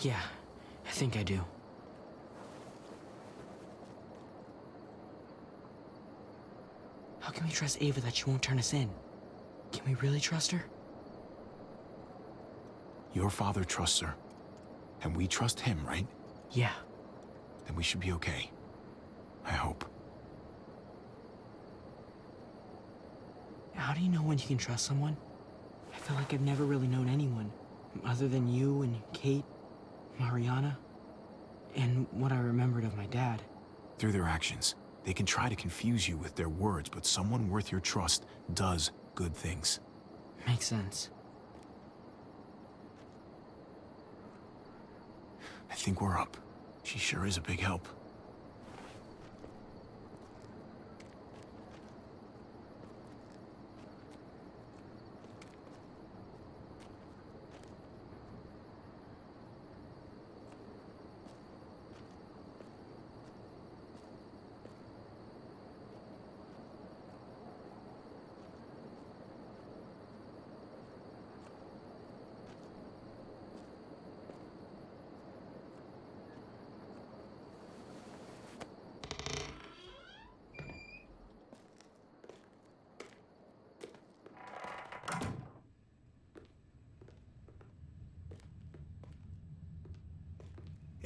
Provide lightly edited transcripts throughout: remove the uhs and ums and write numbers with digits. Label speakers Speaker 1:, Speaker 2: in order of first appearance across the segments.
Speaker 1: Yeah, I think I do. How can we trust Ava that she won't turn us in? Can we really trust her?
Speaker 2: Your father trusts her. And we trust him, right?
Speaker 1: Yeah.
Speaker 2: Then we should be okay. I hope.
Speaker 1: How do you know when you can trust someone? I feel like I've never really known anyone, other than you and Kate, Mariana, and what I remembered of my dad.
Speaker 2: Through their actions. They can try to confuse you with their words, but someone worth your trust does good things.
Speaker 1: Makes sense.
Speaker 2: I think we're up. She sure is a big help.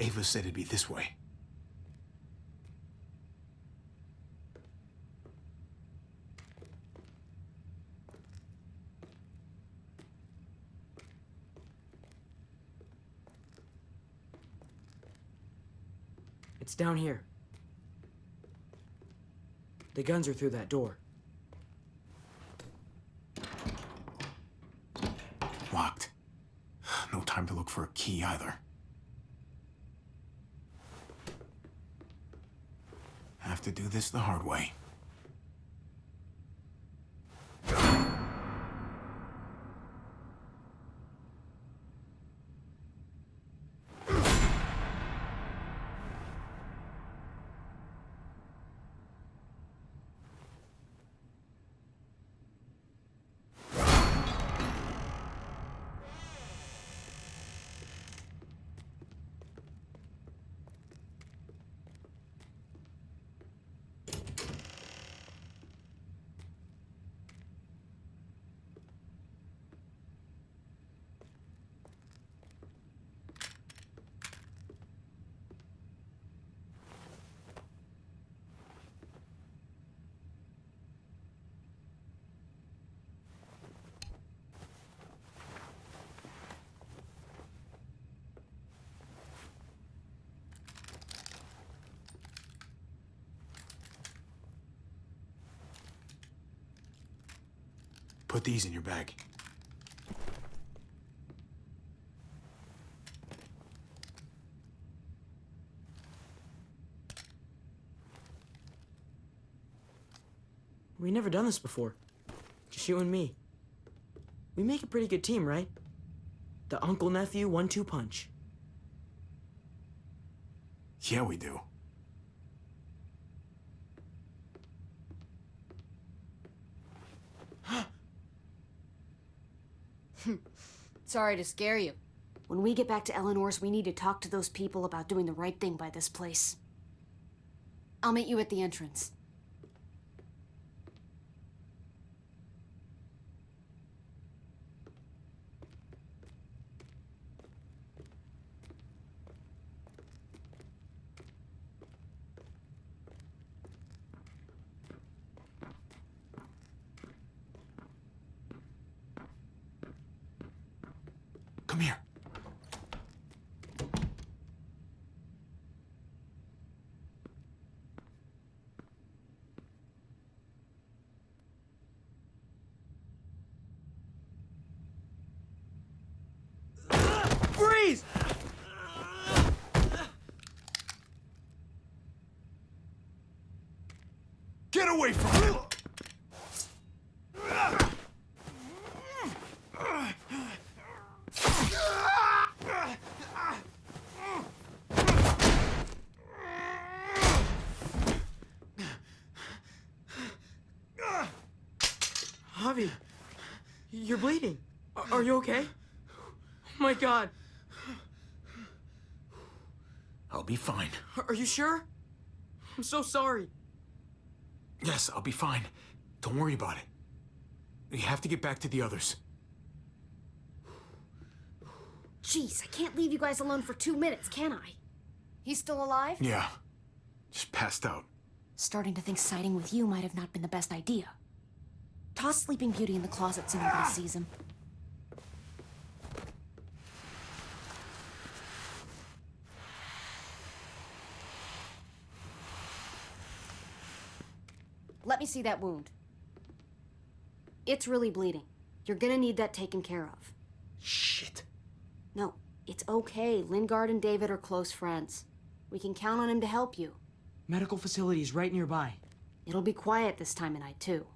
Speaker 2: Ava said it'd be this way.
Speaker 1: It's down here. The guns are through that door.
Speaker 2: Locked. No time to look for a key either. Have to do this the hard way. Put these in your bag.
Speaker 1: We never done this before. Just you and me. We make a pretty good team, right? The uncle-nephew 1-2 punch.
Speaker 2: Yeah, we do.
Speaker 3: Sorry to scare you. When we get back to Eleanor's, we need to talk to those people about doing the right thing by this place. I'll meet you at the entrance.
Speaker 2: Come here.
Speaker 1: Freeze!
Speaker 2: Get away from him!
Speaker 1: Javi, you're bleeding. Are you okay? Oh my God.
Speaker 2: I'll be fine.
Speaker 1: Are you sure? I'm so sorry.
Speaker 2: Yes, I'll be fine. Don't worry about it. We have to get back to the others.
Speaker 3: Jeez, I can't leave you guys alone for 2 minutes, can I? He's still alive?
Speaker 2: Yeah. Just passed out.
Speaker 3: Starting to think siding with you might have not been the best idea. Toss Sleeping Beauty in the closet so nobody sees him. Let me see that wound. It's really bleeding. You're gonna need that taken care of.
Speaker 2: Shit.
Speaker 3: No, it's okay. Lingard and David are close friends. We can count on him to help you.
Speaker 1: Medical facility's right nearby.
Speaker 3: It'll be quiet this time of night, too.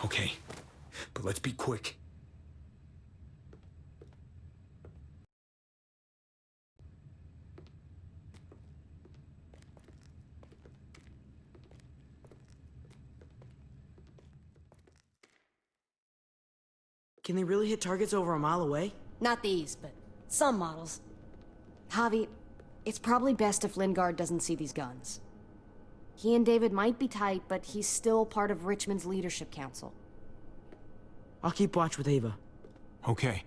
Speaker 2: Okay, but let's be quick.
Speaker 1: Can they really hit targets over a mile away?
Speaker 3: Not these, but some models. Javi, it's probably best if Lingard doesn't see these guns. He and David might be tight, but he's still part of Richmond's leadership council.
Speaker 1: I'll keep watch with Ava.
Speaker 2: Okay.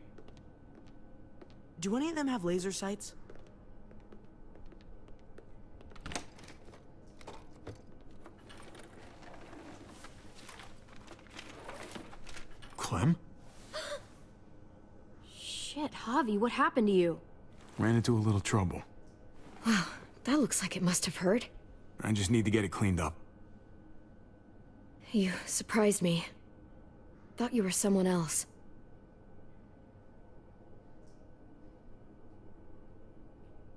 Speaker 1: Do any of them have laser sights?
Speaker 2: Clem?
Speaker 3: Shit, Javi, what happened to you?
Speaker 2: Ran into a little trouble.
Speaker 3: Wow, that looks like it must have hurt.
Speaker 2: I just need to get it cleaned up.
Speaker 3: You surprised me. Thought you were someone else.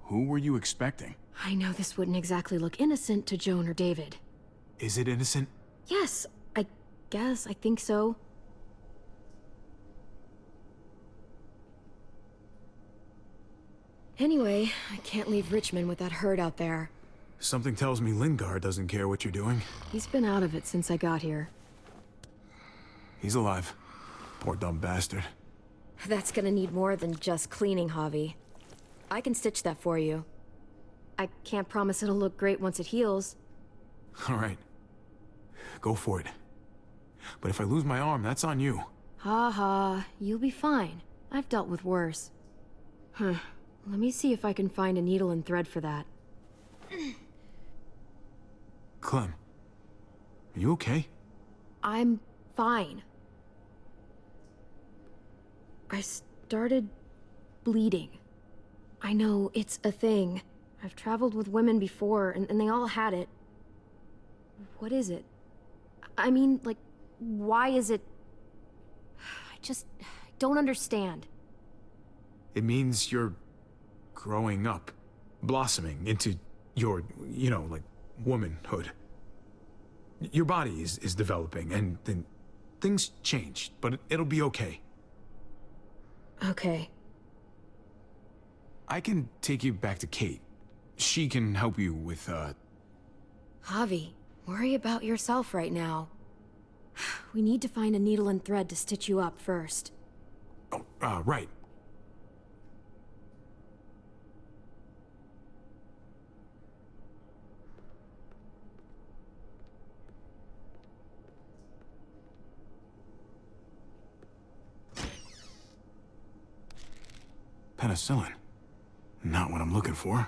Speaker 2: Who were you expecting?
Speaker 3: I know this wouldn't exactly look innocent to Joan or David.
Speaker 2: Is it innocent?
Speaker 3: Yes, I guess. I think so. Anyway, I can't leave Richmond with that herd out there.
Speaker 2: Something tells me Lingard doesn't care what you're doing.
Speaker 3: He's been out of it since I got here.
Speaker 2: He's alive. Poor dumb bastard.
Speaker 3: That's gonna need more than just cleaning, Javi. I can stitch that for you. I can't promise it'll look great once it heals.
Speaker 2: All right. Go for it. But if I lose my arm, that's on you.
Speaker 3: Ha ha, you'll be fine. I've dealt with worse. Let me see if I can find a needle and thread for that.
Speaker 2: Clem, are you okay?
Speaker 3: I'm fine. I started bleeding. I know, it's a thing. I've traveled with women before, and they all had it. What is it? I mean, like, why is it... I just don't understand.
Speaker 2: It means you're growing up, blossoming into your, like, womanhood. Your body is developing, and then things change, but it'll be okay.
Speaker 3: Okay.
Speaker 2: I can take you back to Kate. She can help you with,
Speaker 3: Javi, worry about yourself right now. We need to find a needle and thread to stitch you up first.
Speaker 2: Oh, right. Penicillin. Not what I'm looking for.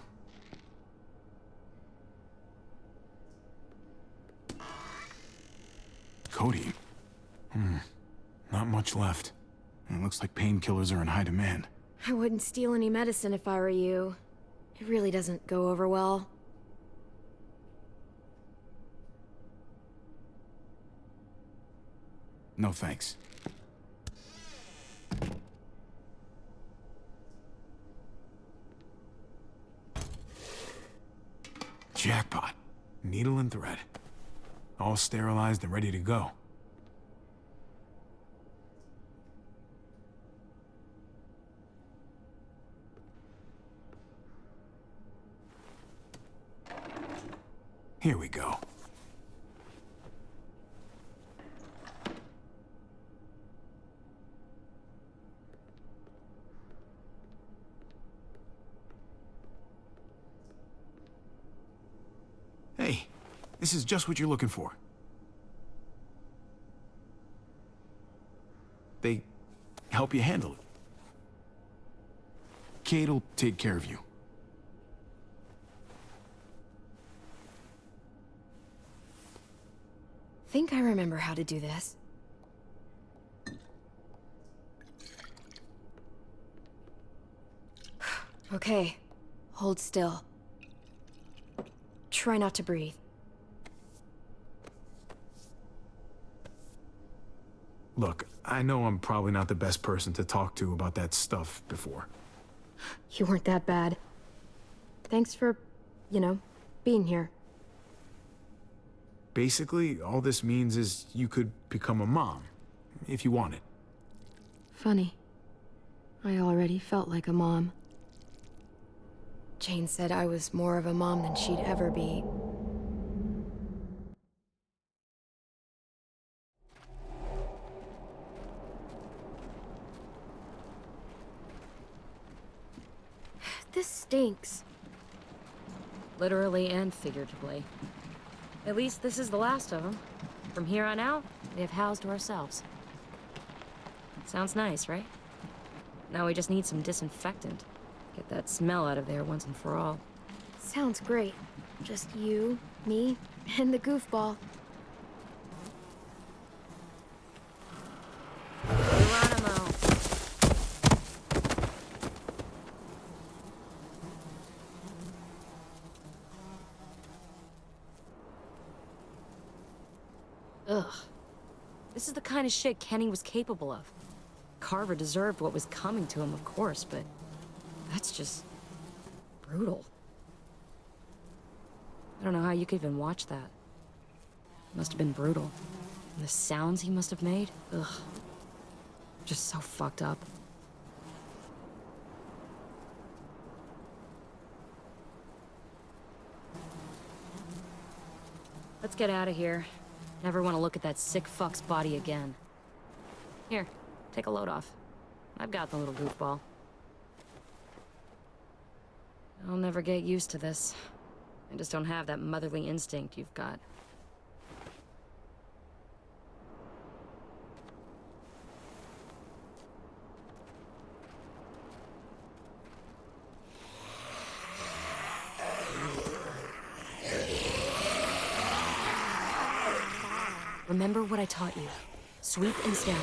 Speaker 2: Codeine. Not much left. It looks like painkillers are in high demand.
Speaker 3: I wouldn't steal any medicine if I were you. It really doesn't go over well.
Speaker 2: No thanks. Jackpot. Needle and thread. All sterilized and ready to go. Here we go. This is just what you're looking for. They help you handle it. Kate'll take care of you.
Speaker 3: Think I remember how to do this. Okay, hold still. Try not to breathe.
Speaker 2: Look, I know I'm probably not the best person to talk to about that stuff before.
Speaker 3: You weren't that bad. Thanks for, being here.
Speaker 2: Basically, all this means is you could become a mom, if you wanted.
Speaker 3: Funny. I already felt like a mom. Jane said I was more of a mom than she'd ever be. This stinks.
Speaker 4: Literally and figuratively. At least this is the last of them. From here on out, we have housed to ourselves. Sounds nice, right? Now we just need some disinfectant. Get that smell out of there once and for all.
Speaker 3: Sounds great. Just you, me, and the goofball.
Speaker 4: Geronimo! Ugh. This is the kind of shit Kenny was capable of. Carver deserved what was coming to him, of course, but that's just brutal. I don't know how you could even watch that. It must have been brutal. And the sounds he must have made, ugh. Just so fucked up. Let's get out of here. Never want to look at that sick fuck's body again. Here, take a load off. I've got the little goofball. I'll never get used to this. I just don't have that motherly instinct you've got. Remember what I taught you. Sweep and stab.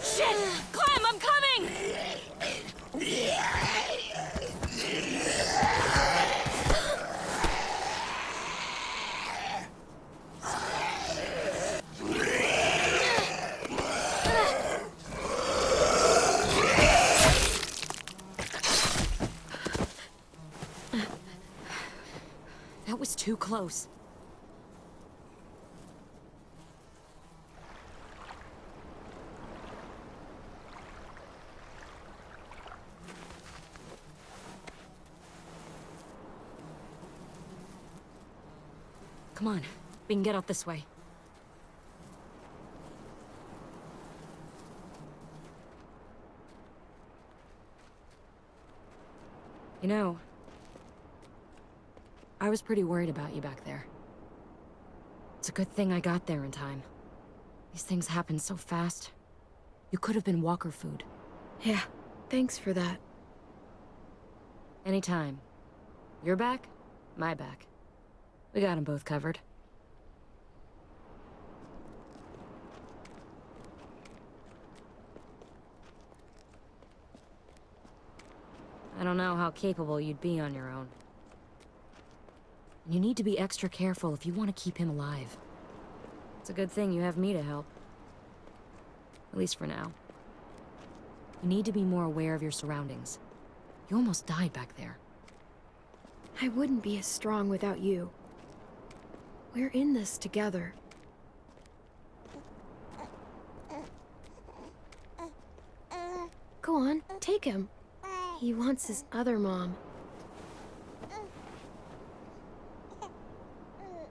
Speaker 4: Shit! Clem, I'm coming! That was too close. Come on, we can get out this way. You know, I was pretty worried about you back there. It's a good thing I got there in time. These things happen so fast. You could have been walker food.
Speaker 3: Yeah, thanks for that.
Speaker 4: Anytime. Your back, my back. We got them both covered. I don't know how capable you'd be on your own. You need to be extra careful if you want to keep him alive. It's a good thing you have me to help. At least for now. You need to be more aware of your surroundings. You almost died back there.
Speaker 3: I wouldn't be as strong without you. We're in this together. Go on, take him. He wants his other mom.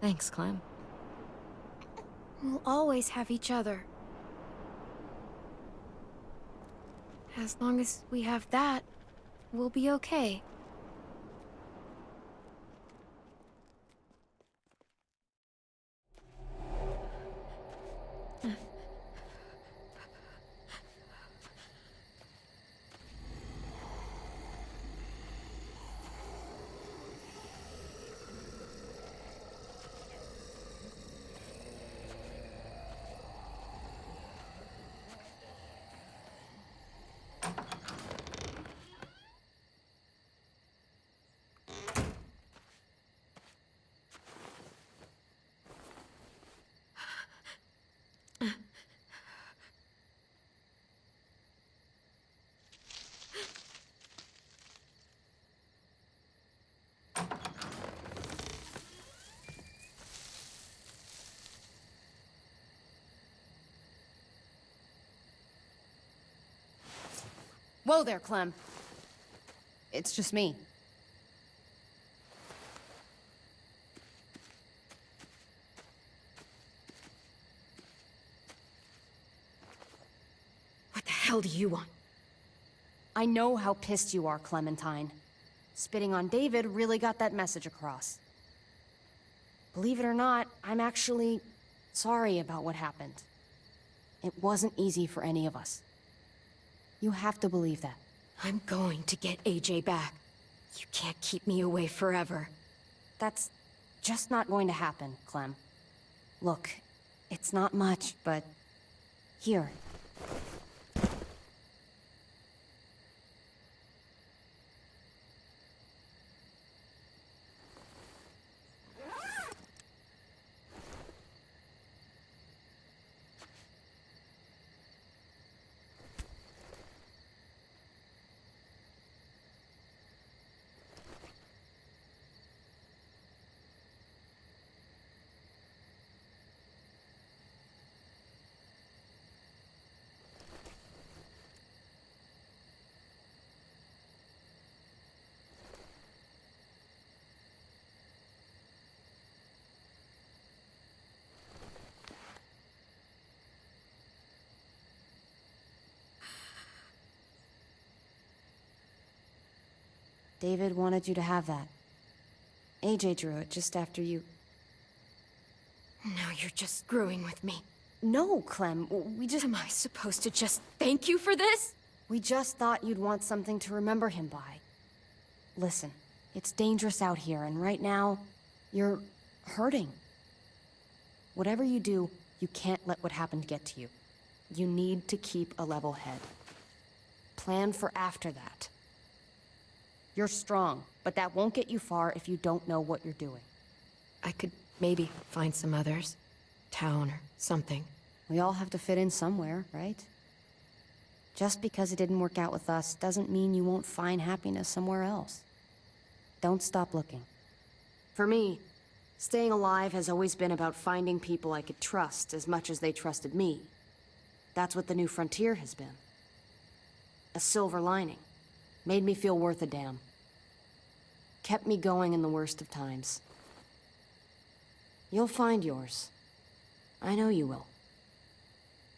Speaker 4: Thanks, Clem.
Speaker 3: We'll always have each other. As long as we have that, we'll be okay.
Speaker 5: Whoa there, Clem. It's just me.
Speaker 3: What the hell do you want?
Speaker 5: I know how pissed you are, Clementine. Spitting on David really got that message across. Believe it or not, I'm actually sorry about what happened. It wasn't easy for any of us. You have to believe that.
Speaker 3: I'm going to get AJ back. You can't keep me away forever.
Speaker 5: That's just not going to happen, Clem. Look, it's not much, but... Here. David wanted you to have that. AJ drew it just after you...
Speaker 3: Now you're just screwing with me.
Speaker 5: No, Clem, we just...
Speaker 3: Am I supposed to just thank you for this?
Speaker 5: We just thought you'd want something to remember him by. Listen, it's dangerous out here, and right now, you're hurting. Whatever you do, you can't let what happened get to you. You need to keep a level head. Plan for after that. You're strong, but that won't get you far if you don't know what you're doing.
Speaker 3: I could maybe find some others. Town or something.
Speaker 5: We all have to fit in somewhere, right? Just because it didn't work out with us doesn't mean you won't find happiness somewhere else. Don't stop looking. For me, staying alive has always been about finding people I could trust as much as they trusted me. That's what the new frontier has been. A silver lining. Made me feel worth a damn. Kept me going in the worst of times. You'll find yours. I know you will.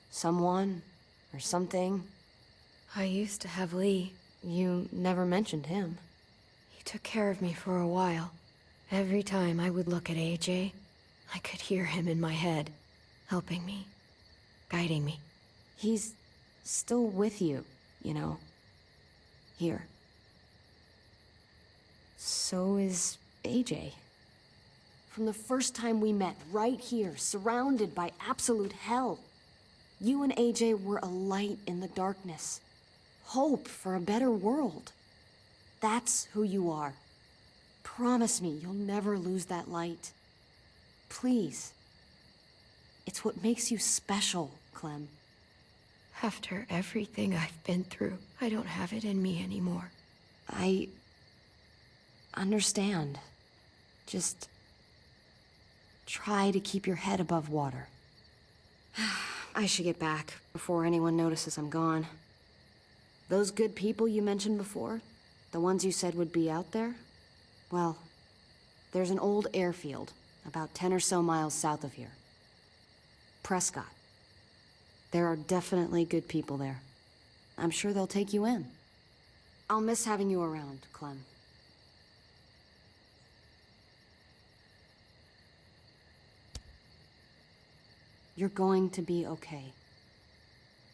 Speaker 5: Someone, or something.
Speaker 3: I used to have Lee.
Speaker 5: You never mentioned him.
Speaker 3: He took care of me for a while. Every time I would look at AJ, I could hear him in my head, helping me, guiding me.
Speaker 5: He's still with you, you know. Here. So is AJ. From the first time we met, right here, surrounded by absolute hell, you and AJ were a light in the darkness. Hope for a better world. That's who you are. Promise me you'll never lose that light. Please. It's what makes you special, Clem.
Speaker 3: After everything I've been through, I don't have it in me anymore.
Speaker 5: I understand. Just try to keep your head above water. I should get back before anyone notices I'm gone. Those good people you mentioned before, the ones you said would be out there, well, there's an old airfield about 10 or so miles south of here. Prescott. There are definitely good people there. I'm sure they'll take you in. I'll miss having you around, Clem. You're going to be okay.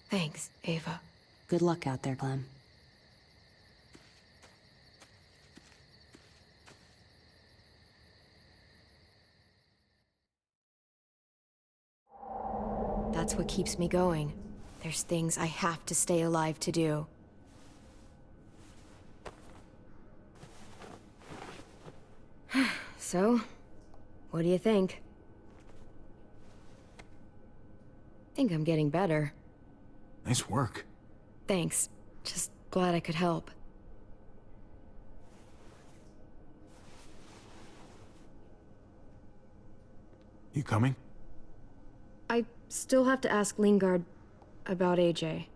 Speaker 3: Thanks, Ava.
Speaker 5: Good luck out there, Clem.
Speaker 3: That's what keeps me going. There's things I have to stay alive to do. So, what do you think? Think I'm getting better.
Speaker 2: Nice work.
Speaker 3: Thanks. Just glad I could help.
Speaker 2: You coming?
Speaker 3: I still have to ask Lingard about AJ.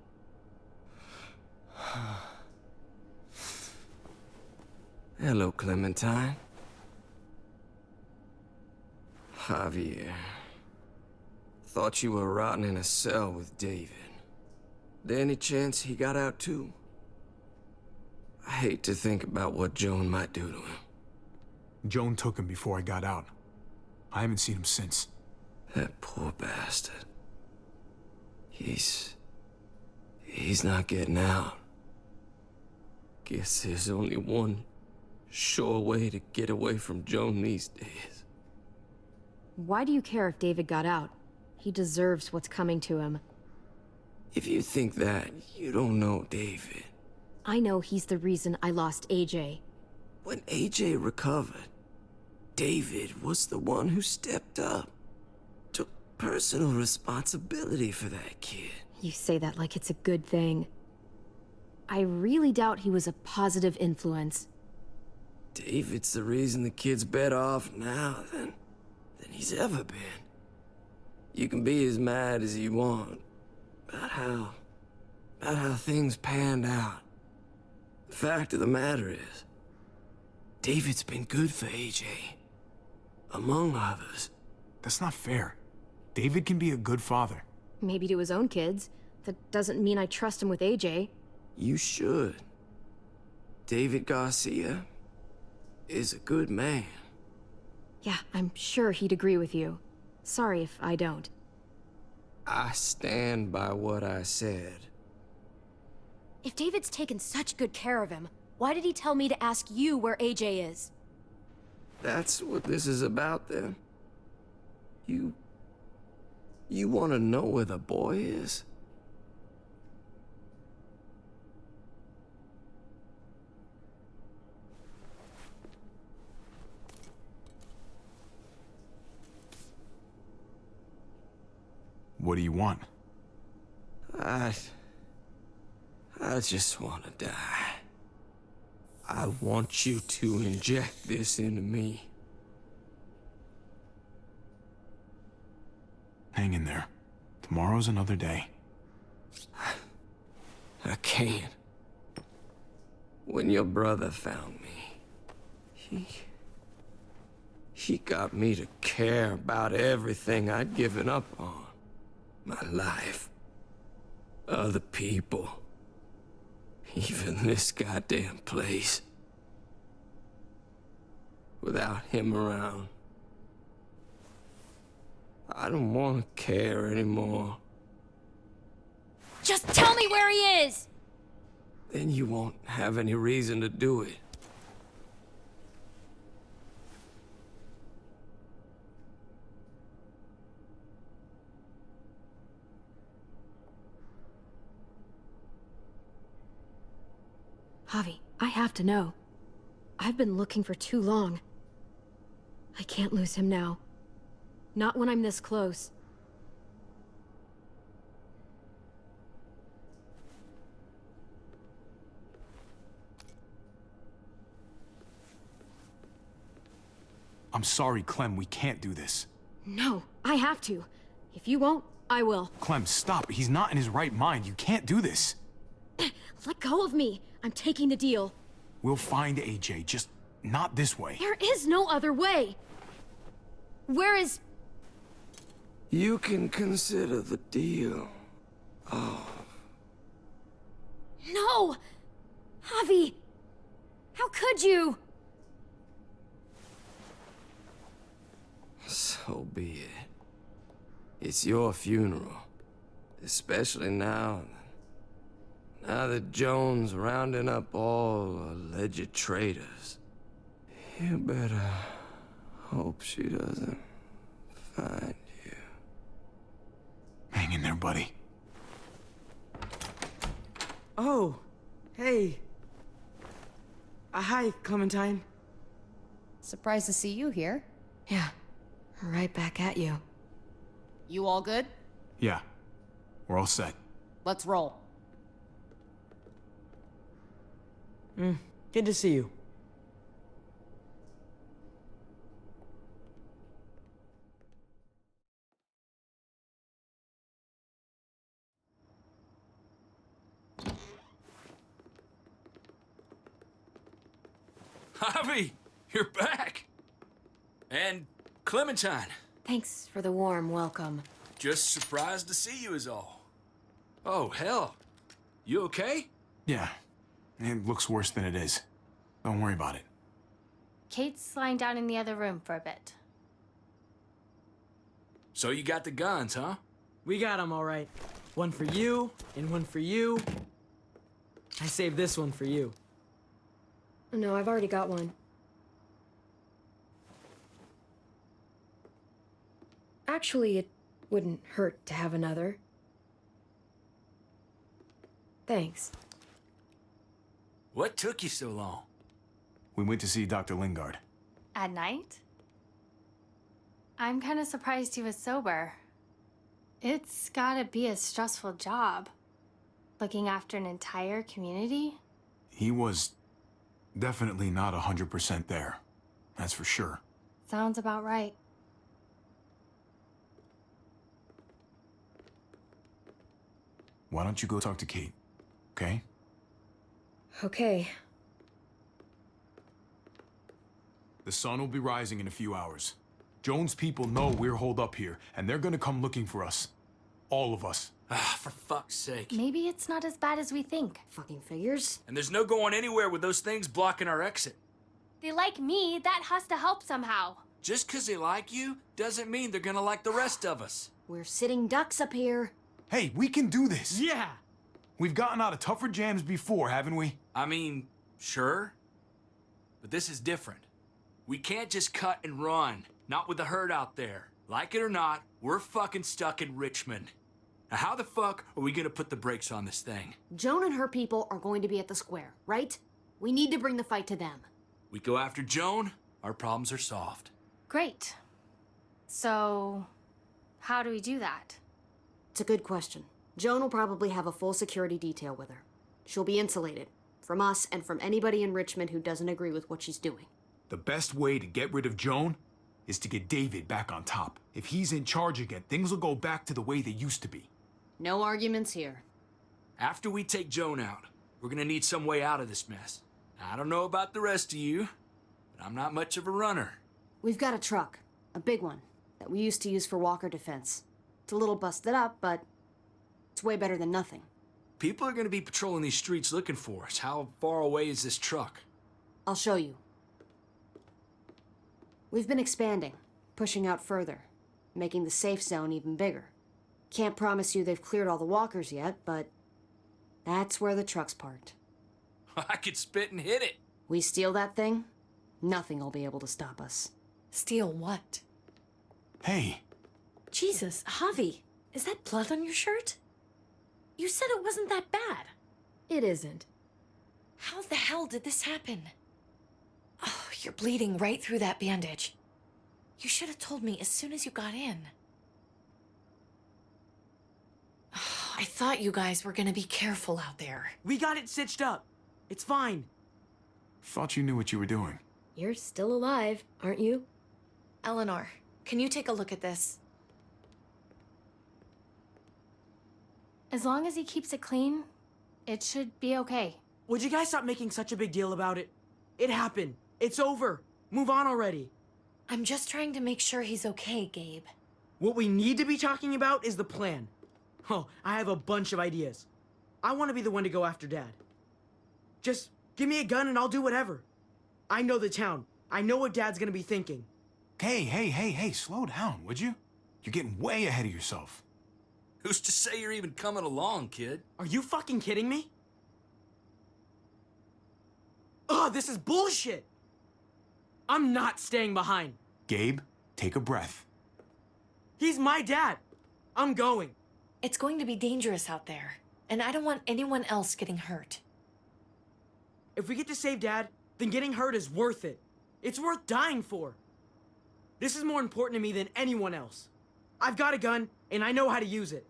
Speaker 6: Hello, Clementine. Javier. Thought you were rotting in a cell with David. There any chance he got out too? I hate to think about what Joan might do to him.
Speaker 2: Joan took him before I got out. I haven't seen him since.
Speaker 6: That poor bastard. He's not getting out. Guess there's only one sure way to get away from Joan these days.
Speaker 3: Why do you care if David got out? He deserves what's coming to him.
Speaker 6: If you think that, you don't know David.
Speaker 3: I know he's the reason I lost AJ.
Speaker 6: When AJ recovered, David was the one who stepped up. Took personal responsibility for that kid.
Speaker 3: You say that like it's a good thing. I really doubt he was a positive influence.
Speaker 6: David's the reason the kid's better off now than he's ever been. You can be as mad as you want about how things panned out. The fact of the matter is, David's been good for AJ, among others.
Speaker 2: That's not fair. David can be a good father.
Speaker 3: Maybe to his own kids. That doesn't mean I trust him with AJ.
Speaker 6: You should. David Garcia is a good man.
Speaker 3: Yeah, I'm sure he'd agree with you. Sorry if I don't.
Speaker 6: I stand by what I said.
Speaker 3: If David's taken such good care of him, why did he tell me to ask you where AJ is?
Speaker 6: That's what this is about, then. You want to know where the boy is?
Speaker 2: What do you want?
Speaker 6: I just want to die. I want you to inject this into me.
Speaker 2: Hang in there. Tomorrow's another day.
Speaker 6: I can't. When your brother found me, he got me to care about everything I'd given up on. My life. Other people. Even this goddamn place. Without him around, I don't want to care anymore.
Speaker 3: Just tell me where he is!
Speaker 6: Then you won't have any reason to do it.
Speaker 3: Javi, I have to know. I've been looking for too long. I can't lose him now. Not when I'm this close.
Speaker 2: I'm sorry, Clem, we can't do this.
Speaker 3: No, I have to. If you won't, I will.
Speaker 2: Clem, stop. He's not in his right mind. You can't do this.
Speaker 3: Let go of me. I'm taking the deal.
Speaker 2: We'll find AJ, just not this way.
Speaker 3: There is no other way. Where is...
Speaker 6: You can consider the deal.
Speaker 3: No! Javi! How could you?
Speaker 6: So be it. It's your funeral. Especially now that Joan's rounding up all alleged traitors. You better hope she doesn't find you.
Speaker 2: Hang in there, buddy.
Speaker 1: Oh, hey. Hi, Clementine.
Speaker 5: Surprised to see you here.
Speaker 4: Yeah, right back at you.
Speaker 5: You all good?
Speaker 2: Yeah, we're all set.
Speaker 5: Let's roll.
Speaker 1: Good to see you.
Speaker 7: Javi, you're back. And Clementine.
Speaker 4: Thanks for the warm welcome.
Speaker 7: Just surprised to see you is all. Oh, hell. You okay?
Speaker 2: Yeah, it looks worse than it is. Don't worry about it.
Speaker 8: Kate's lying down in the other room for a bit.
Speaker 7: So you got the guns, huh?
Speaker 1: We got them all right. One for you, and one for you. I saved this one for you.
Speaker 3: No, I've already got one. Actually, it wouldn't hurt to have another. Thanks.
Speaker 7: What took you so long?
Speaker 2: We went to see Dr. Lingard.
Speaker 8: At night? I'm kind of surprised he was sober. It's gotta be a stressful job. Looking after an entire community?
Speaker 2: He was definitely not 100% there. That's for sure.
Speaker 8: Sounds about right.
Speaker 2: Why don't you go talk to Kate, okay?
Speaker 3: Okay.
Speaker 2: The sun will be rising in a few hours. Joan's people know we're holed up here, and they're gonna come looking for us. All of us.
Speaker 7: Ah, for fuck's sake.
Speaker 8: Maybe it's not as bad as we think.
Speaker 3: Fucking figures.
Speaker 7: And there's no going anywhere with those things blocking our exit.
Speaker 8: They like me, that has to help somehow.
Speaker 7: Just 'cause they like you doesn't mean they're gonna like the rest of us.
Speaker 5: We're sitting ducks up here.
Speaker 2: Hey, we can do this!
Speaker 1: Yeah!
Speaker 2: We've gotten out of tougher jams before, haven't we?
Speaker 7: I mean, sure. But this is different. We can't just cut and run. Not with the herd out there. Like it or not, we're fucking stuck in Richmond. Now how the fuck are we gonna put the brakes on this thing?
Speaker 5: Joan and her people are going to be at the square, right? We need to bring the fight to them.
Speaker 7: We go after Joan, our problems are solved.
Speaker 8: Great. So, how do we do that?
Speaker 5: It's a good question. Joan will probably have a full security detail with her. She'll be insulated. From us and from anybody in Richmond who doesn't agree with what she's doing.
Speaker 2: The best way to get rid of Joan is to get David back on top. If he's in charge again, things will go back to the way they used to be.
Speaker 5: No arguments here.
Speaker 7: After we take Joan out, we're gonna need some way out of this mess. I don't know about the rest of you, but I'm not much of a runner.
Speaker 5: We've got a truck. A big one. That we used to use for walker defense. It's a little busted up, but it's way better than nothing.
Speaker 7: People are gonna be patrolling these streets looking for us. How far away is this truck?
Speaker 5: I'll show you. We've been expanding, pushing out further, making the safe zone even bigger. Can't promise you they've cleared all the walkers yet, but that's where the truck's parked.
Speaker 7: I could spit and hit it.
Speaker 5: We steal that thing, nothing will be able to stop us.
Speaker 9: Steal what?
Speaker 2: Hey,
Speaker 9: Jesus, Javi, is that blood on your shirt? You said it wasn't that bad.
Speaker 3: It isn't.
Speaker 9: How the hell did this happen? Oh, you're bleeding right through that bandage. You should have told me as soon as you got in. Oh, I thought you guys were gonna be careful out there.
Speaker 1: We got it stitched up. It's fine.
Speaker 2: thought you knew what you were doing.
Speaker 3: You're still alive, aren't you?
Speaker 9: Eleanor, can you take a look at this?
Speaker 8: As long as he keeps it clean, It should be okay.
Speaker 1: Would you guys stop making such a big deal about it? It happened. It's over. Move on already.
Speaker 9: I'm just trying to make sure he's okay, Gabe.
Speaker 1: What we need to be talking about is the plan. Oh, I have a bunch of ideas. I want to be the one to go after Dad. Just give me a gun and I'll do whatever. I know the town. I know what Dad's gonna be thinking.
Speaker 2: Hey, slow down, would you? You're getting way ahead of yourself.
Speaker 7: Who's to say you're even coming along, kid?
Speaker 1: Are you fucking kidding me? Ugh, this is bullshit! I'm not staying behind.
Speaker 2: Gabe, take a breath.
Speaker 1: He's my dad. I'm going.
Speaker 9: It's going to be dangerous out there, and I don't want anyone else getting hurt.
Speaker 1: If we get to save Dad, then getting hurt is worth it. It's worth dying for. This is more important to me than anyone else. I've got a gun, and I know how to use it.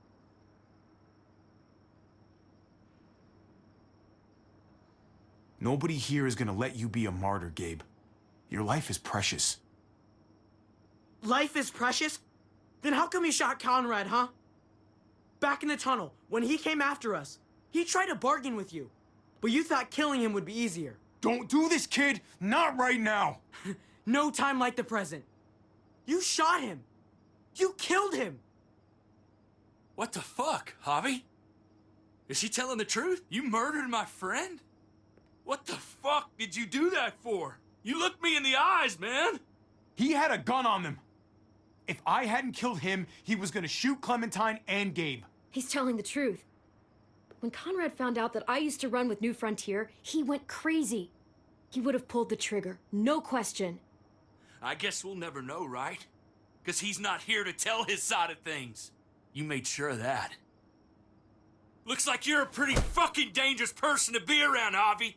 Speaker 2: Nobody here is gonna let you be a martyr, Gabe. Your life is precious.
Speaker 1: Life is precious? Then how come you shot Conrad, huh? Back in the tunnel, when he came after us, he tried to bargain with you. But you thought killing him would be easier.
Speaker 2: Don't do this, kid! Not right now!
Speaker 1: No time like the present. You shot him. You killed him.
Speaker 7: What the fuck, Javi? Is she telling the truth? You murdered my friend? What the fuck did you do that for? You looked me in the eyes, man!
Speaker 2: He had a gun on them. If I hadn't killed him, he was gonna shoot Clementine and Gabe.
Speaker 3: He's telling the truth. When Conrad found out that I used to run with New Frontier, he went crazy. He would have pulled the trigger, no question.
Speaker 7: I guess we'll never know, right? Because he's not here to tell his side of things. You made sure of that. Looks like you're a pretty fucking dangerous person to be around, Javi.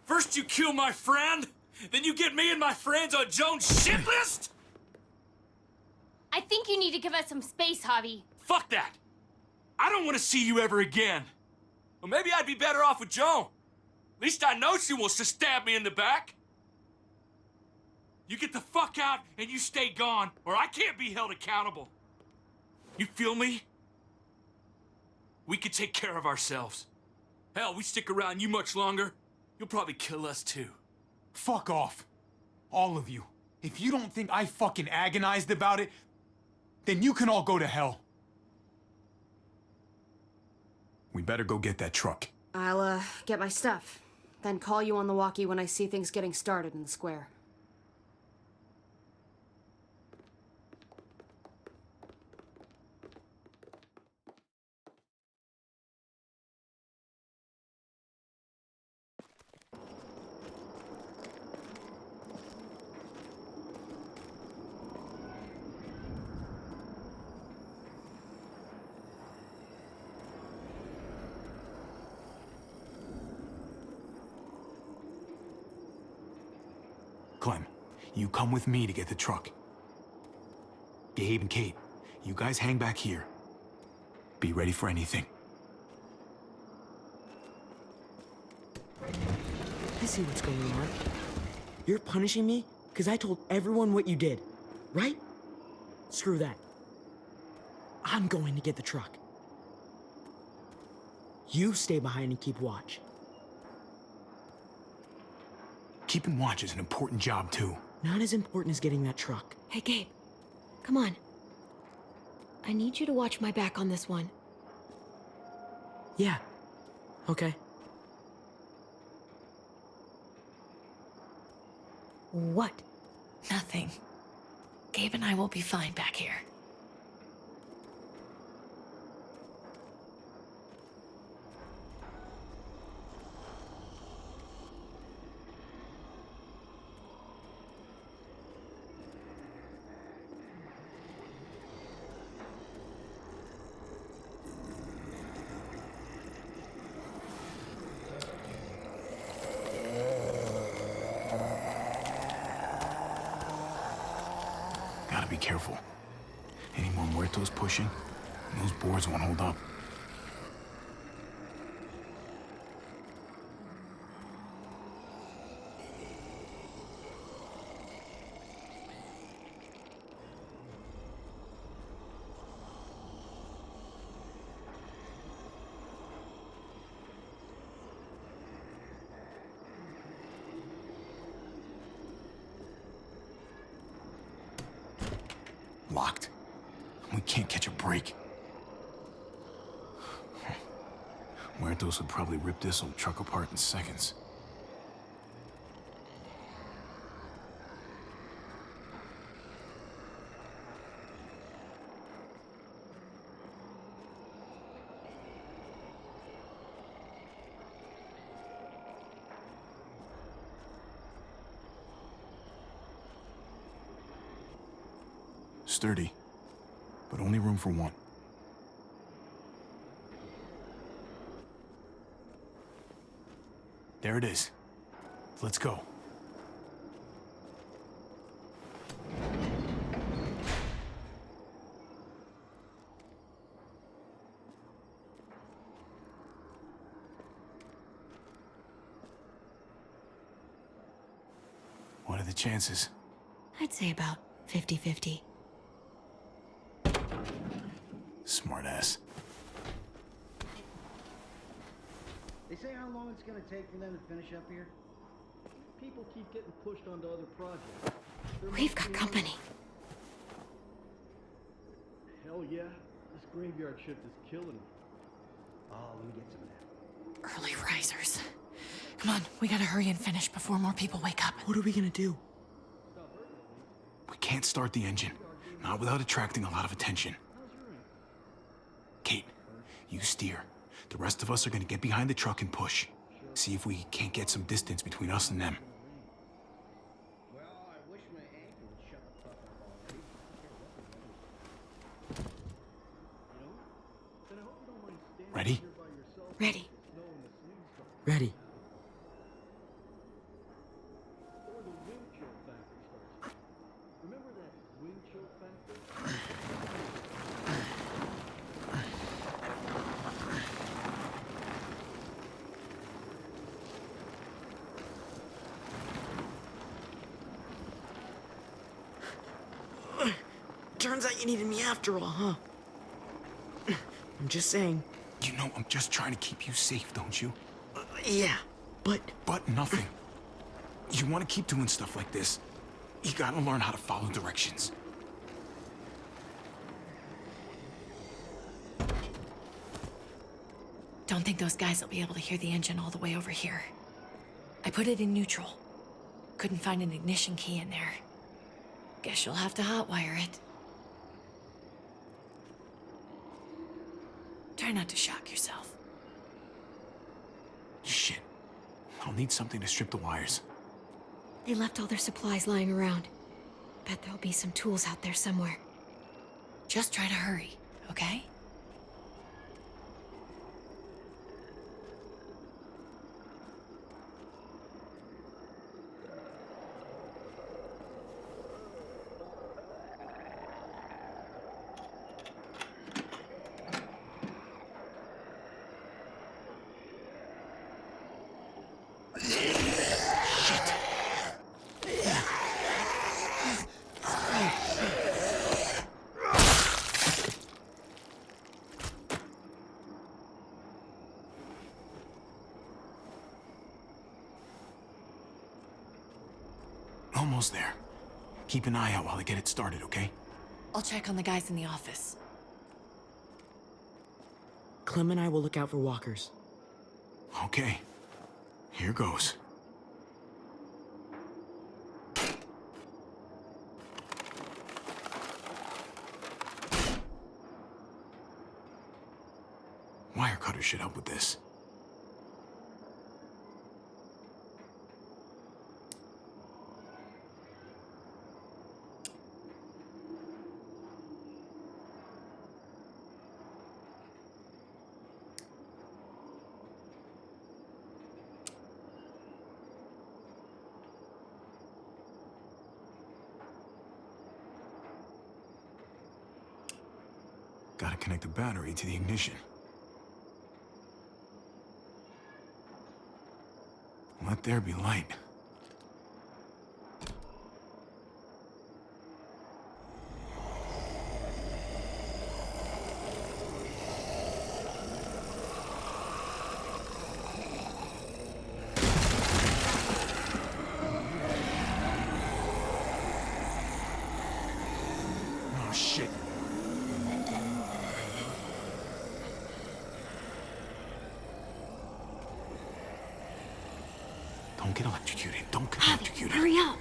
Speaker 7: First you kill my friend, then you get me and my friends on Jones' shit list?
Speaker 8: I think you need to give us some space, Javi.
Speaker 7: Fuck that! I don't want to see you ever again. Well, maybe I'd be better off with Joan. At least I know she wants to stab me in the back. You get the fuck out and you stay gone, or I can't be held accountable. You feel me? We could take care of ourselves. Hell, we stick around you much longer, you'll probably kill us too.
Speaker 2: Fuck off. All of you. If you don't think I fucking agonized about it, then you can all go to hell. We better go get that truck.
Speaker 5: I'll, get my stuff. Then call you on the walkie when I see things getting started in the square.
Speaker 2: Clem, you come with me to get the truck. Gabe and Kate, you guys hang back here. Be ready for anything.
Speaker 1: I see what's going on. You're punishing me because I told everyone what you did, right? Screw that. I'm going to get the truck. You stay behind and keep watch.
Speaker 2: Keeping watch is an important job, too.
Speaker 1: Not as important as getting that truck.
Speaker 3: Hey, Gabe, come on. I need you to watch my back on this one.
Speaker 1: Yeah. Okay.
Speaker 3: What?
Speaker 9: Nothing. Gabe and I will be fine back here.
Speaker 2: Gotta be careful. Any more muertos pushing, and those boards won't hold up. Locked. We can't catch a break. Muertos would probably rip this old truck apart in seconds. Sturdy, but only room for one. There it is. Let's go. What are the chances?
Speaker 9: I'd say about 50-50.
Speaker 2: Smartass.
Speaker 10: They say how long it's gonna take for them to finish up here? People keep getting pushed onto other projects.
Speaker 3: We've got company.
Speaker 10: Hell yeah. This graveyard shift is killing me. Oh, let me get some of that.
Speaker 9: Early risers. Come on, we gotta hurry and finish before more people wake up.
Speaker 1: What are we gonna do?
Speaker 2: We can't start the engine. Not without attracting a lot of attention. Kate, you steer. The rest of us are gonna get behind the truck and push. See if we can't get some distance between us and them.
Speaker 10: Well, I wish my ankle would shut the fuck up already. You know? Then I hope you don't mind standing
Speaker 2: Ready?
Speaker 10: here by yourself.
Speaker 9: Ready.
Speaker 10: Snow and the sleeves come.
Speaker 1: Ready.
Speaker 10: Or the wind chill factory starts. Remember that wind chill factory?
Speaker 1: Turns out you needed me after all, huh? I'm just saying.
Speaker 2: You know, I'm just trying to keep you safe, don't you?
Speaker 1: Yeah, but...
Speaker 2: But nothing. You want to keep doing stuff like this, you gotta learn how to follow directions.
Speaker 9: Don't think those guys will be able to hear the engine all the way over here. I put it in neutral. Couldn't find an ignition key in there. Guess you'll have to hotwire it. Try not to shock yourself.
Speaker 2: Shit. I'll need something to strip the wires.
Speaker 3: They left all their supplies lying around. Bet there'll be some tools out there somewhere.
Speaker 9: Just try to hurry, okay?
Speaker 2: Almost there. Keep an eye out while I get it started, okay?
Speaker 9: I'll check on the guys in the office.
Speaker 1: Clem and I will look out for walkers.
Speaker 2: Okay. Here goes. Wire cutter should help with this. Gotta connect the battery to the ignition. Let there be light. Oh, shit. Don't get electrocuted. Don't get electrocuted.
Speaker 3: Hurry up!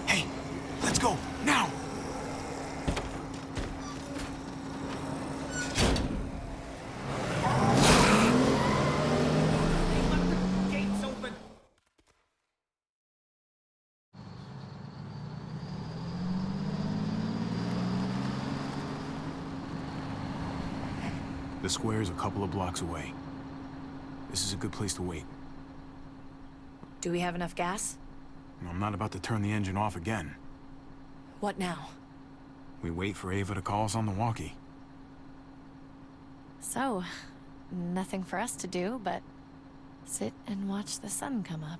Speaker 2: Hey, let's go, now!
Speaker 1: Gates open.
Speaker 2: The square's a couple of blocks away. This is a good place to wait.
Speaker 9: Do we have enough gas?
Speaker 2: I'm not about to turn the engine off again.
Speaker 9: What now?
Speaker 2: We wait for Ava to call us on the walkie.
Speaker 9: So, nothing for us to do but sit and watch the sun come up.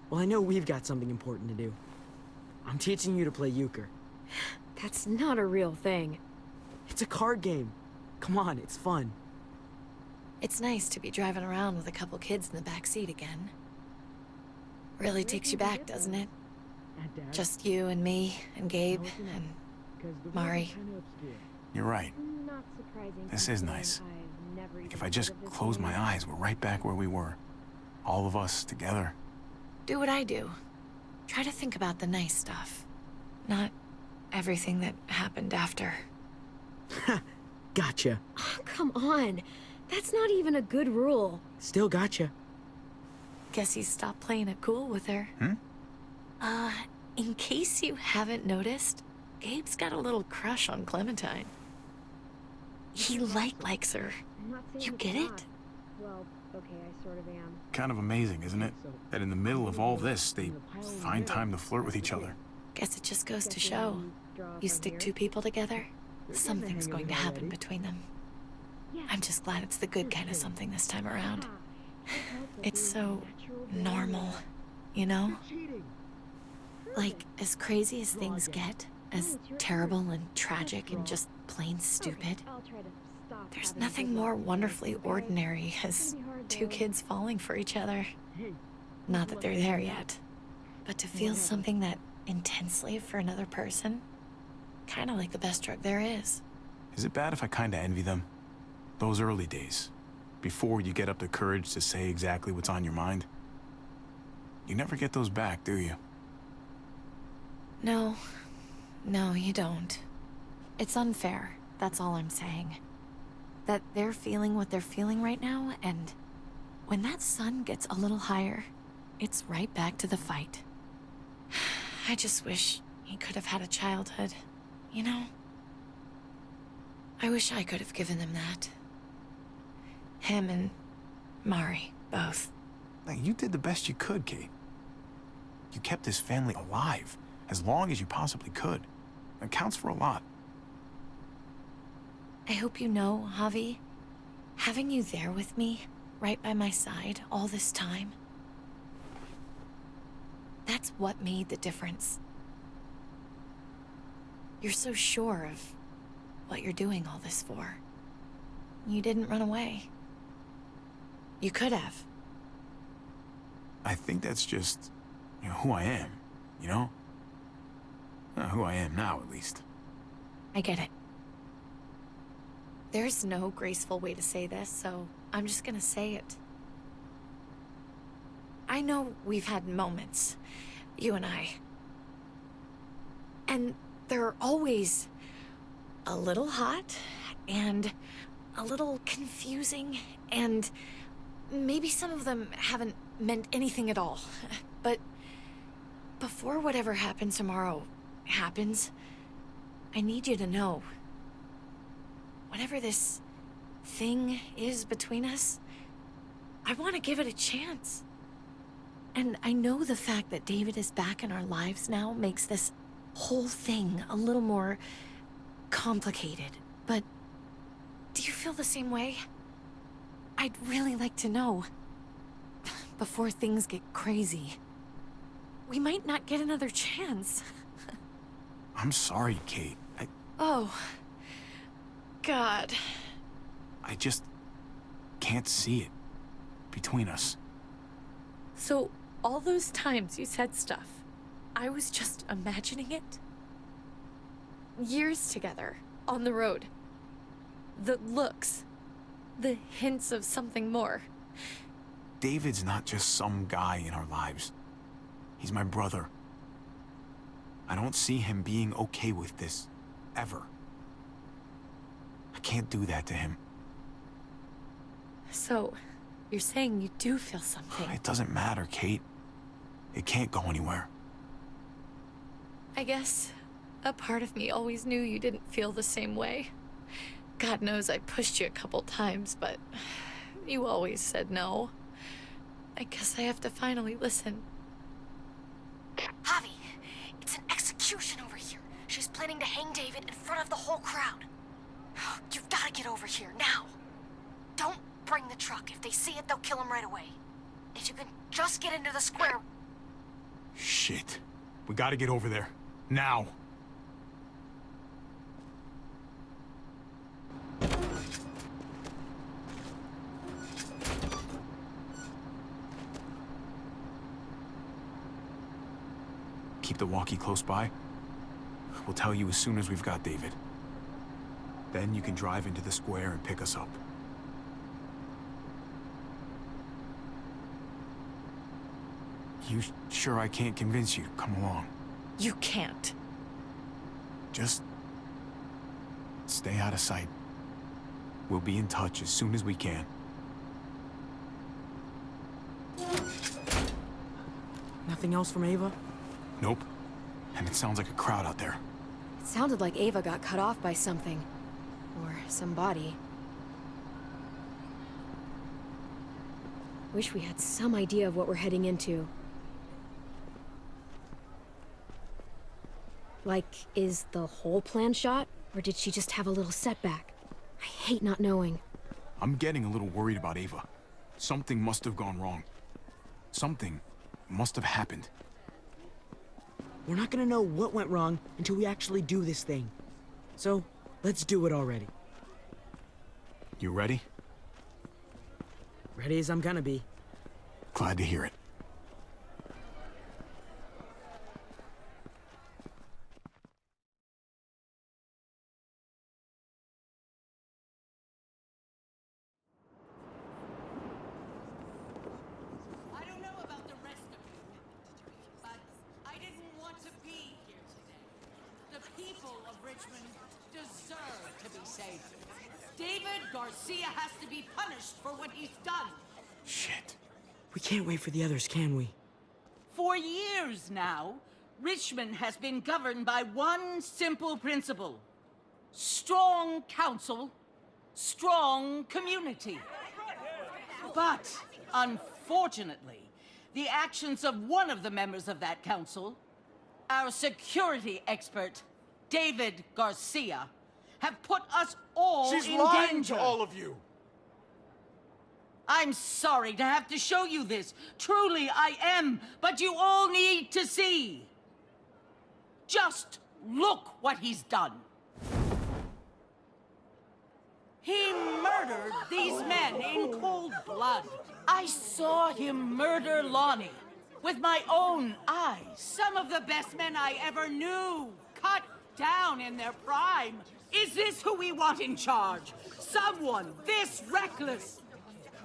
Speaker 1: Well, I know we've got something important to do. I'm teaching you to play euchre.
Speaker 3: That's not a real thing.
Speaker 1: It's a card game. Come on, it's fun.
Speaker 9: It's nice to be driving around with a couple kids in the back seat again. Really takes you back, doesn't it? Just you and me and Gabe and Mari.
Speaker 2: You're right.
Speaker 3: Not surprising.
Speaker 2: This is nice. Like if I just close my eyes, we're right back where we were. All of us together.
Speaker 9: Do what I do. Try to think about the nice stuff. Not everything that happened after.
Speaker 1: Gotcha.
Speaker 3: Oh, come on. That's not even a good rule.
Speaker 1: Still gotcha.
Speaker 9: Guess he stopped playing it cool with her. In case you haven't noticed, Gabe's got a little crush on Clementine. He likes her. You get it?
Speaker 3: Well, okay, I sort of am.
Speaker 2: Kind of amazing, isn't it? That in the middle of all this, they find time to flirt with each other.
Speaker 9: Guess it just goes to show. You stick two people together, something's going to happen between them. I'm just glad it's the good kind of something this time around. It's so normal, you know? Like, as crazy as things get, as terrible and tragic and just plain stupid, there's nothing more wonderfully ordinary as two kids falling for each other. Not that they're there yet, but to feel something that intensely for another person, kind of like the best drug there is.
Speaker 2: Is it bad if I kinda envy them? Those early days, before you get up the courage to say exactly what's on your mind. You never get those back, do you?
Speaker 9: No, you don't. It's unfair, that's all I'm saying. That they're feeling what they're feeling right now, and when that sun gets a little higher, it's right back to the fight. I just wish he could have had a childhood, you know? I wish I could have given them that. Him and Mari, both.
Speaker 2: Like, you did the best you could, Kate. You kept this family alive as long as you possibly could. It counts for a lot.
Speaker 9: I hope you know, Javi, having you there with me, right by my side, all this time, that's what made the difference. You're so sure of what you're doing all this for. You didn't run away. You could have.
Speaker 2: I think that's just, who I am, you know? Who I am now, at least.
Speaker 9: I get it. There's no graceful way to say this, so I'm just gonna say it. I know we've had moments, you and I. And they're always a little hot, and a little confusing, and maybe some of them haven't meant anything at all. But before whatever happens tomorrow happens, I need you to know, whatever this thing is between us, I want to give it a chance. And I know the fact that David is back in our lives now makes this whole thing a little more complicated. But do you feel the same way? I'd really like to know, before things get crazy. We might not get another chance.
Speaker 2: I'm sorry, Kate.
Speaker 9: Oh, God.
Speaker 2: I just can't see it between us.
Speaker 9: So, all those times you said stuff, I was just imagining it? Years together, on the road. The looks. The hints of something more.
Speaker 2: David's not just some guy in our lives. He's my brother. I don't see him being okay with this, ever. I can't do that to him.
Speaker 9: So, you're saying you do feel something?
Speaker 2: It doesn't matter, Kate. It can't go anywhere.
Speaker 9: I guess a part of me always knew you didn't feel the same way. God knows I pushed you a couple times, but you always said no. I guess I have to finally listen.
Speaker 5: Javi, it's an execution over here. She's planning to hang David in front of the whole crowd. You've got to get over here, now. Don't bring the truck. If they see it, they'll kill him right away. If you can just get into the square...
Speaker 2: Shit. We gotta get over there. Now. Keep the walkie close by. We'll tell you as soon as we've got David. Then you can drive into the square and pick us up. You sure I can't convince you to come along?
Speaker 9: You can't.
Speaker 2: Just stay out of sight. We'll be in touch as soon as we can.
Speaker 1: Nothing else from Ava?
Speaker 2: Nope. And it sounds like a crowd out there.
Speaker 3: It sounded like Ava got cut off by something. Or somebody. Wish we had some idea of what we're heading into. Like, is the whole plan shot? Or did she just have a little setback? I hate not knowing.
Speaker 2: I'm getting a little worried about Ava. Something must have gone wrong. Something must have happened.
Speaker 1: We're not gonna know what went wrong until we actually do this thing. So, let's do it already.
Speaker 2: You ready?
Speaker 1: Ready as I'm gonna be.
Speaker 2: Glad to hear it.
Speaker 11: I don't know about the rest of you, but I didn't want to be here today. The people of Richmond deserve to be safe. David Garcia has to be punished for what he's done.
Speaker 2: Shit.
Speaker 1: We can't wait for the others, can we?
Speaker 11: For years now, Richmond has been governed by one simple principle. Strong council, strong community. But, unfortunately, the actions of one of the members of that council, our security expert, David Garcia, have put us all in danger.
Speaker 12: She's lying to all of you.
Speaker 11: I'm sorry to have to show you this. Truly, I am. But you all need to see. Just look what he's done. He murdered these men in cold blood. I saw him murder Lonnie with my own eyes. Some of the best men I ever knew, cut down in their prime. Is this who we want in charge? Someone this reckless?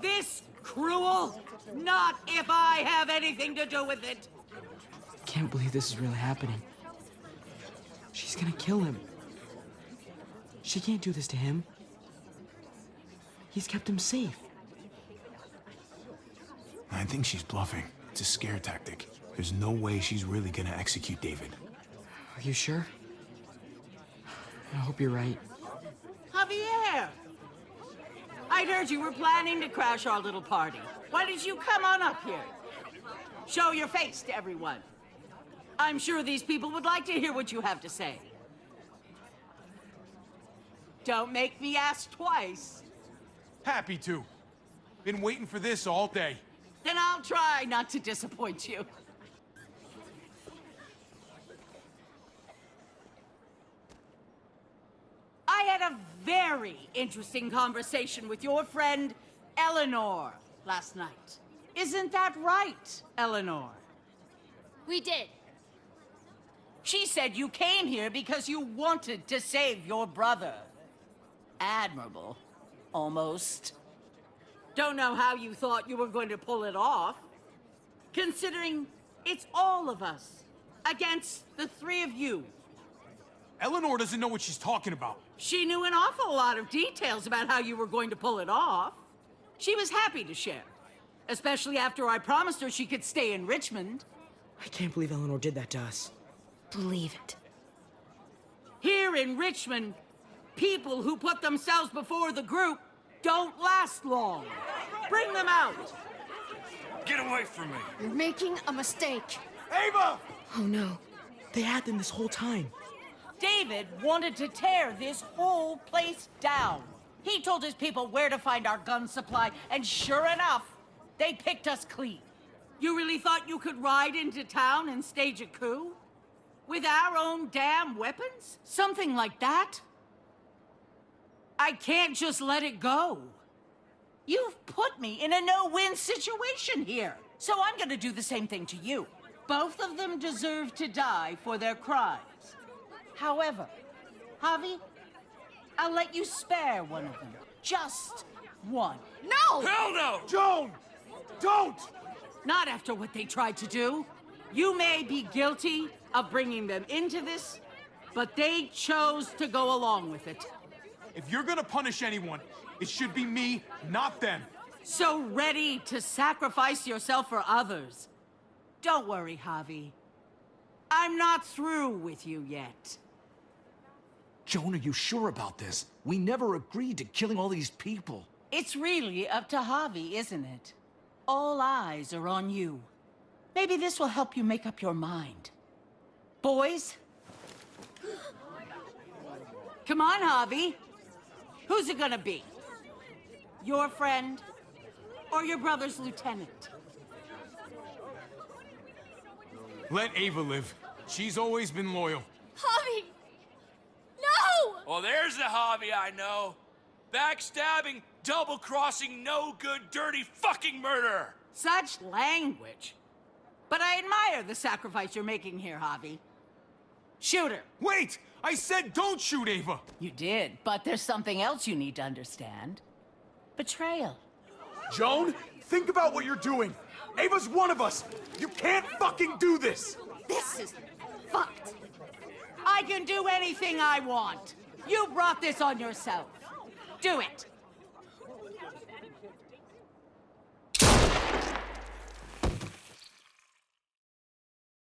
Speaker 11: This cruel? Not if I have anything to do with it.
Speaker 1: Can't believe this is really happening. She's gonna kill him. She can't do this to him. He's kept him safe.
Speaker 2: I think she's bluffing. It's a scare tactic. There's no way she's really gonna execute David.
Speaker 1: Are you sure? I hope you're right.
Speaker 11: Javier! I'd heard you were planning to crash our little party. Why did you come on up here? Show your face to everyone. I'm sure these people would like to hear what you have to say. Don't make me ask twice.
Speaker 12: Happy to. Been waiting for this all day.
Speaker 11: Then I'll try not to disappoint you. I had a very interesting conversation with your friend Eleanor last night. Isn't that right, Eleanor?
Speaker 8: We did.
Speaker 11: She said you came here because you wanted to save your brother. Admirable. Almost. Don't know how you thought you were going to pull it off, considering it's all of us against the three of you.
Speaker 12: Eleanor doesn't know what she's talking about.
Speaker 11: She knew an awful lot of details about how you were going to pull it off. She was happy to share, especially after I promised her she could stay in Richmond.
Speaker 1: I can't believe Eleanor did that to us.
Speaker 3: Believe it.
Speaker 11: Here in Richmond, people who put themselves before the group don't last long. Bring them out.
Speaker 7: Get away from me.
Speaker 5: You're making a mistake.
Speaker 12: Ava!
Speaker 1: Oh no. They had them this whole time.
Speaker 11: David wanted to tear this whole place down. He told his people where to find our gun supply, and sure enough, they picked us clean. You really thought you could ride into town and stage a coup? With our own damn weapons? Something like that? I can't just let it go. You've put me in a no-win situation here, so I'm gonna do the same thing to you. Both of them deserve to die for their crimes. However, Javi, I'll let you spare one of them. Just one.
Speaker 5: No!
Speaker 7: Hell no!
Speaker 12: Joan! Don't!
Speaker 11: Not after what they tried to do. You may be guilty of bringing them into this, but they chose to go along with it.
Speaker 12: If you're gonna punish anyone, it should be me, not them.
Speaker 11: So ready to sacrifice yourself for others. Don't worry, Javi. I'm not through with you yet.
Speaker 7: Joan, are you sure about this? We never agreed to killing all these people.
Speaker 11: It's really up to Javi, isn't it? All eyes are on you. Maybe this will help you make up your mind. Boys? Come on, Javi. Who's it gonna be? Your friend or your brother's lieutenant?
Speaker 12: Let Ava live. She's always been loyal.
Speaker 8: Javi! No!
Speaker 7: Oh, there's the hobby I know. Backstabbing, double-crossing, no-good, dirty fucking murderer.
Speaker 11: Such language. But I admire the sacrifice you're making here, Javi. Shoot her.
Speaker 12: Wait! I said don't shoot Ava!
Speaker 11: You did, but there's something else you need to understand. Betrayal.
Speaker 12: Joan, think about what you're doing. Ava's one of us. You can't fucking do this!
Speaker 11: This is fucked. I can do anything I want. You brought this on yourself. Do it.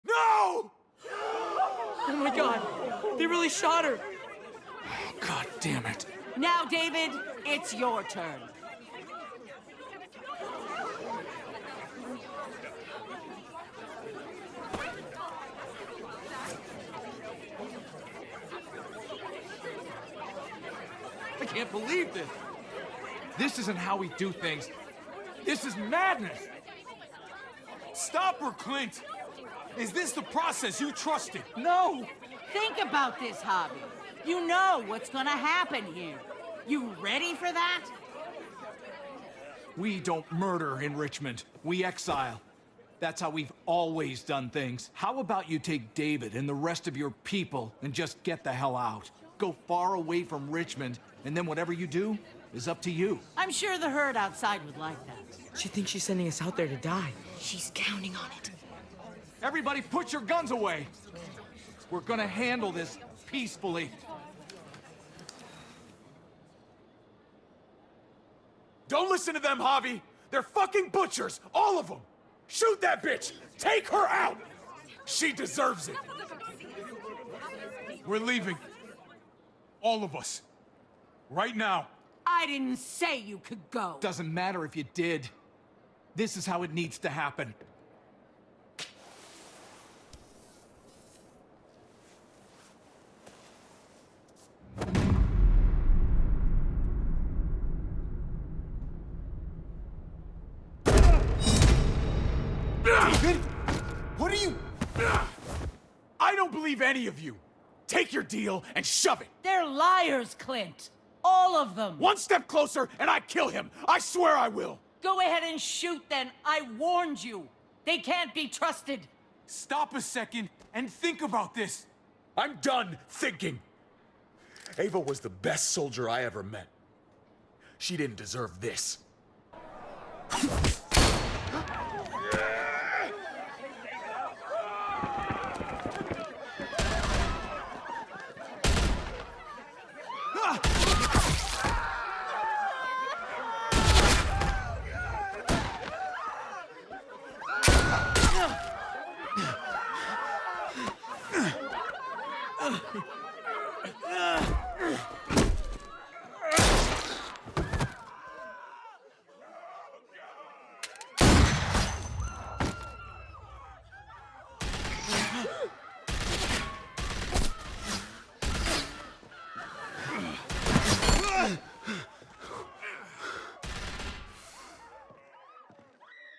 Speaker 12: No!
Speaker 1: Oh my god. They really shot her.
Speaker 7: God damn it.
Speaker 11: Now, David, it's your turn.
Speaker 12: I can't believe this. This isn't how we do things. This is madness. Stop her, Clint. Is this the process you trusted?
Speaker 11: No! Think about this, Javi. You know what's gonna happen here. You ready for that?
Speaker 13: We don't murder in Richmond. We exile. That's how we've always done things. How about you take David and the rest of your people and just get the hell out? Go far away from Richmond, and then whatever you do is up to you.
Speaker 11: I'm sure the herd outside would like that.
Speaker 1: She thinks she's sending us out there to die.
Speaker 3: She's counting on it.
Speaker 13: Everybody put your guns away. We're gonna handle this peacefully.
Speaker 12: Don't listen to them, Javi. They're fucking butchers, all of them. Shoot that bitch. Take her out. She deserves it. We're leaving. All of us. Right now.
Speaker 11: I didn't say you could go.
Speaker 13: Doesn't matter if you did. This is how it needs to happen.
Speaker 12: David? What are you... I don't believe any of you. take your deal and shove it.
Speaker 11: They're liars, Clint. All of them.
Speaker 12: One step closer and I kill him. I swear I will.
Speaker 11: Go ahead and shoot then. I warned you. They can't be trusted.
Speaker 12: Stop a second and think about this. I'm done thinking. Ava was the best soldier I ever met. She didn't deserve this.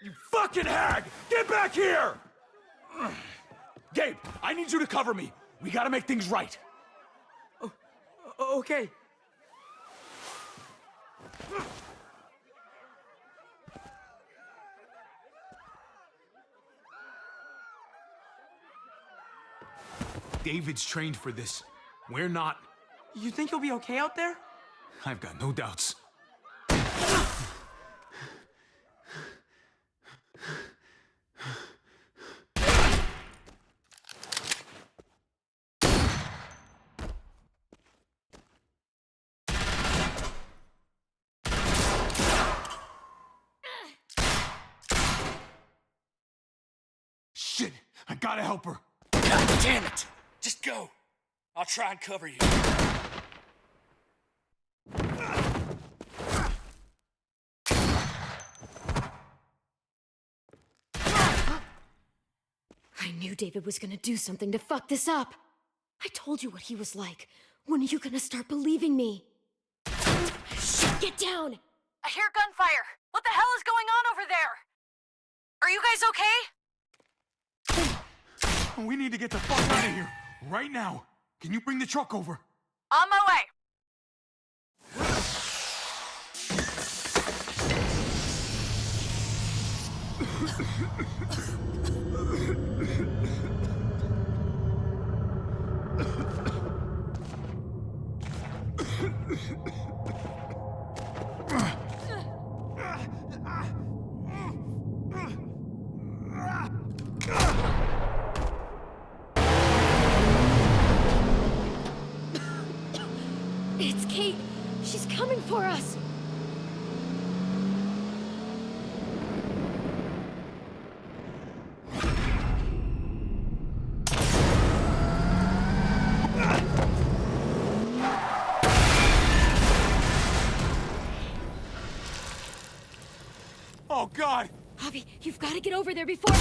Speaker 12: You fucking hag! Get back here! Gabe, I need you to cover me. We gotta make things right.
Speaker 1: Okay.
Speaker 2: David's trained for this. We're not.
Speaker 1: You think you'll be okay out there?
Speaker 2: I've got no doubts.
Speaker 12: Shit, I gotta help her.
Speaker 7: God damn it! Just go. I'll try and cover you.
Speaker 3: I knew David was gonna do something to fuck this up. I told you what he was like. When are you gonna start believing me? Shit, get down!
Speaker 9: I hear gunfire. What the hell is going on over there? Are you guys okay?
Speaker 12: We need to get the fuck out of here. Right now. Can you bring the truck over?
Speaker 9: On my way.
Speaker 3: It's Kate. She's coming for us.
Speaker 12: Oh, God!
Speaker 3: Javi, you've got to get over there before...